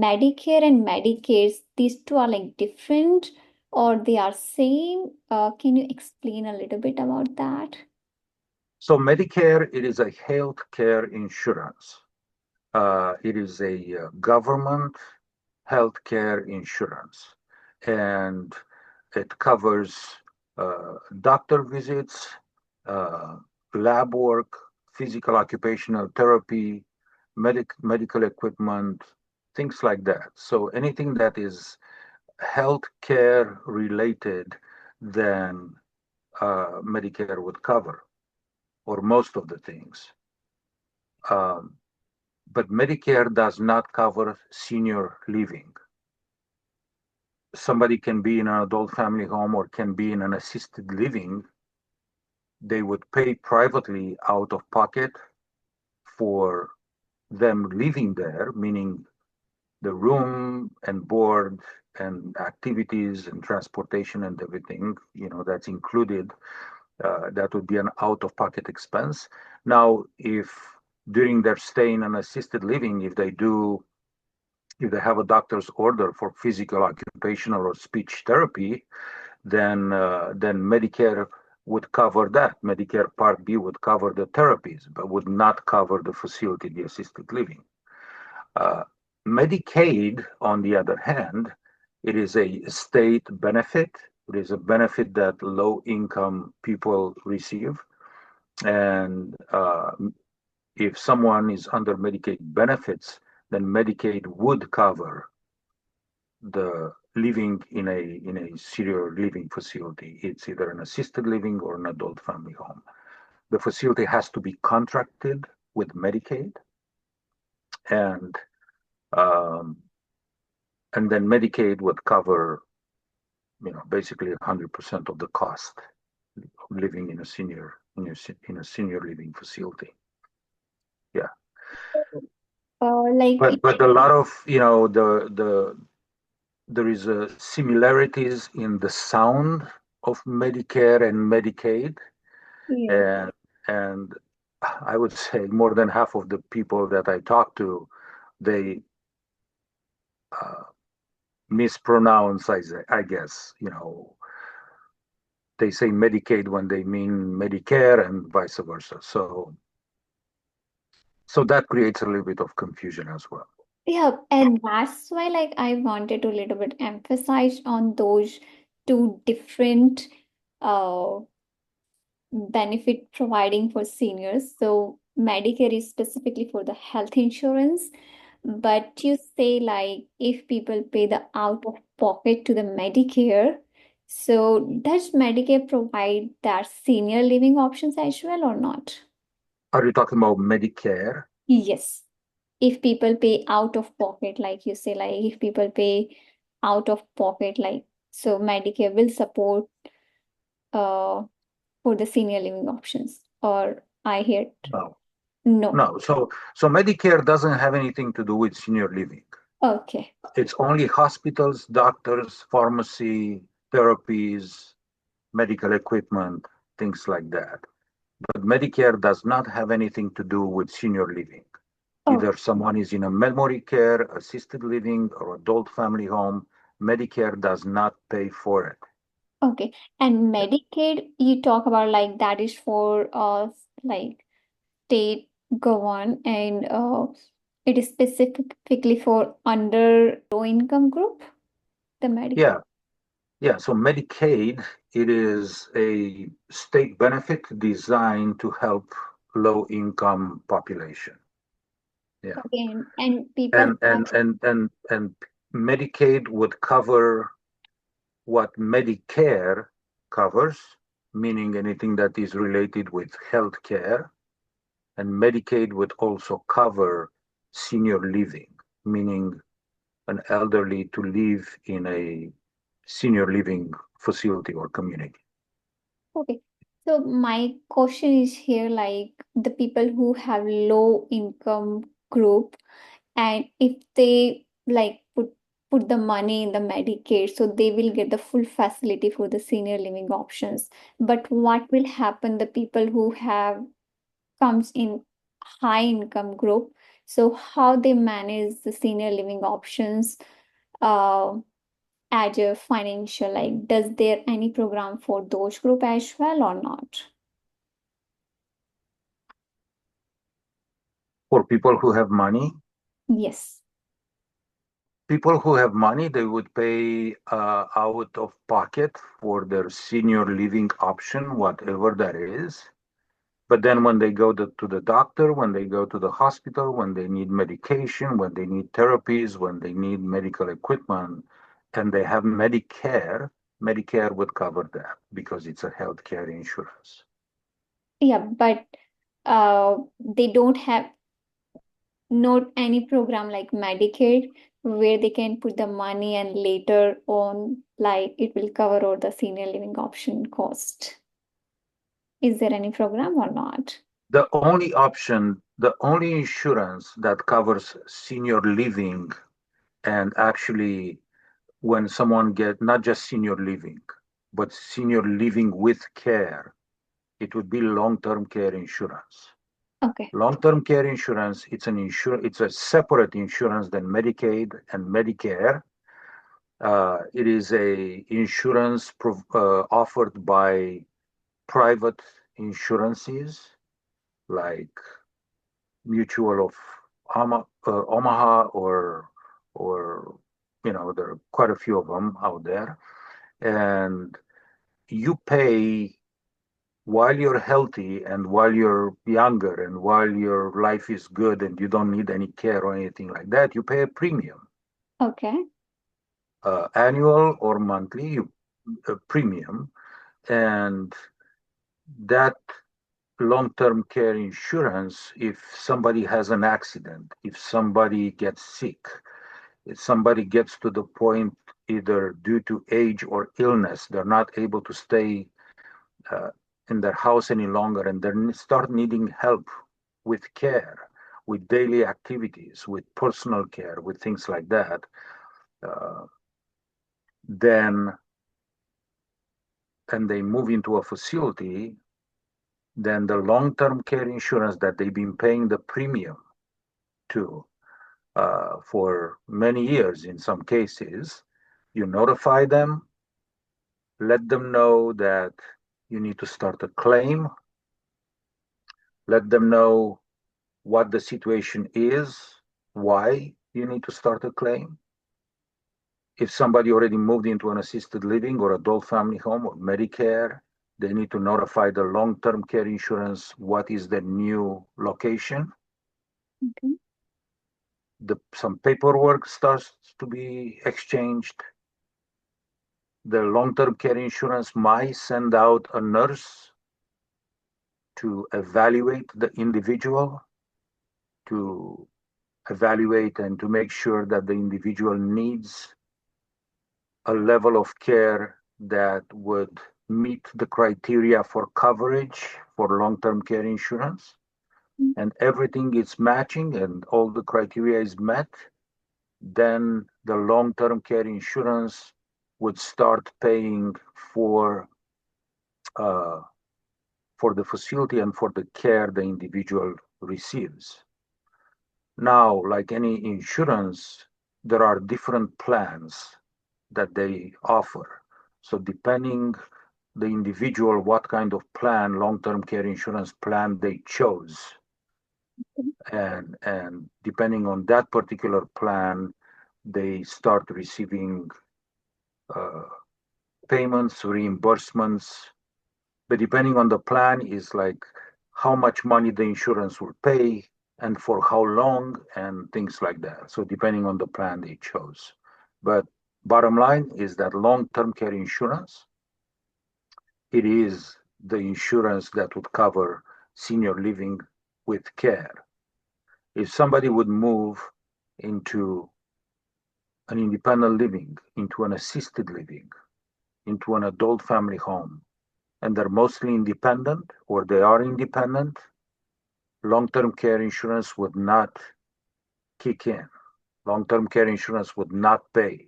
Medicare and Medicaid, these two are like different or they are same? Can you explain a little bit about that? So Medicare, it is a health care insurance. It is a government health care insurance, and it covers doctor visits, uh, lab work, physical occupational therapy, medical equipment, things like that. So anything that is health care related, then Medicare would cover, or most of the things. Um, but Medicare does not cover senior living. Somebody can be in an adult family home or can be in an assisted living. They would pay privately out of pocket for them living there, meaning the room and board and activities and transportation and everything, that's included. That would be an out of pocket expense. Now, if during their stay in an assisted living, if they have a doctor's order for physical, occupational, or speech therapy, then Medicare would cover that. Medicare Part B would cover the therapies, but would not cover the facility, the assisted living. Uh, Medicaid, on the other hand, it is a state benefit. It is a benefit that low-income people receive, and if someone is under Medicaid benefits, then Medicaid would cover the living in a senior living facility. It's either an assisted living or an adult family home. The facility has to be contracted with Medicaid, and um, then Medicaid would cover, basically 100% of the cost of living in a senior living facility. Yeah, Like, but a lot of there is similarities in the sound of Medicare and Medicaid, yeah. and I would say more than half of the people that I talk to, they mispronounce, I guess, they say Medicaid when they mean Medicare and vice versa. So that creates a little bit of confusion as well. Yeah, and that's why like I wanted to little bit emphasize on those two different uh benefit providing for seniors. So Medicare is specifically for the health insurance, but you say like if people pay the out of pocket to the Medicare, so does Medicare provide that senior living options as well or not? Are you talking about Medicare? Yes. If people pay out of pocket, like you say, like if people pay out of pocket, like so Medicare will support uh for the senior living options, or I hear No, no. no. So Medicare doesn't have anything to do with senior living. Okay. It's only hospitals, doctors, pharmacy, therapies, medical equipment, things like that. But Medicare does not have anything to do with senior living. Oh, Either someone is in a memory care, assisted living, or adult family home, Medicare does not pay for it. okay. And Medicaid, you talk about like that is for like state govern and it is specifically for under low income group, the Medicaid. Yeah, yeah. So Medicaid, it is a state benefit designed to help low income population. Yeah. Okay, and people And Medicaid would cover what Medicare covers, meaning anything that is related with health care, and Medicaid would also cover senior living, meaning an elderly to live in a senior living facility or community. okay. So my question is here like the people who have low income group and if they like put the money in the Medicaid, so they will get the full facility for the senior living options. But what will happen the people who have comes in high income group, So how they manage the senior living options uh, as a financial, like does there any program for those group as well or not? For people who have money, Yes. they would pay out of pocket for their senior living option, whatever that is. But then when they go to the doctor, when they go to the hospital, when they need medication, when they need therapies, when they need medical equipment, and they have Medicare, Medicare would cover that because it's a healthcare insurance. Yeah, but they don't have not any program like Medicaid where they can put the money and later on like it will cover all the senior living option cost. Is there any program or not? The only option, the only insurance that covers senior living, and actually when someone get not just senior living, but senior living with care, it would be long-term care insurance. Okay. Long-term care insurance, it's a separate insurance than Medicaid and Medicare. It is a insurance offered by private insurances like Mutual of Omaha, or there are quite a few of them out there, and you pay while you're healthy and while you're younger and while your life is good and you don't need any care or anything like that. You pay a premium, Okay. annual or monthly, a premium, and that long-term care insurance, if somebody has an accident, if somebody gets sick, if somebody gets to the point either due to age or illness, they're not able to stay uh, in their house any longer, and they start needing help with care, with daily activities, with personal care, with things like that, uh, then and they move into a facility, then the long-term care insurance that they've been paying the premium to for many years in some cases, you notify them, let them know that you need to start a claim, let them know what the situation is, why you need to start a claim. If somebody already moved into an assisted living or adult family home or Medicare, they need to notify the long-term care insurance what is the new location. Okay. Some paperwork starts to be exchanged. The long-term care insurance might send out a nurse to evaluate the individual, to evaluate and to make sure that the individual needs a level of care that would meet the criteria for coverage for long-term care insurance, and everything is matching and all the criteria is met, then the long-term care insurance would start paying uh, for the facility and for the care the individual receives. Now, like any insurance, there are different plans that they offer. So depending the individual what kind of plan, long-term care insurance plan they chose, and depending on that particular plan, they start receiving uh, payments, reimbursements. But depending on the plan is like how much money the insurance will pay and for how long and things like that. So depending on the plan they chose. But bottom line is that long-term care insurance, it is the insurance that would cover senior living with care. If somebody would move into an independent living, into an assisted living, into an adult family home, and they're mostly independent or they are independent, long-term care insurance would not kick in. Long-term care insurance would not pay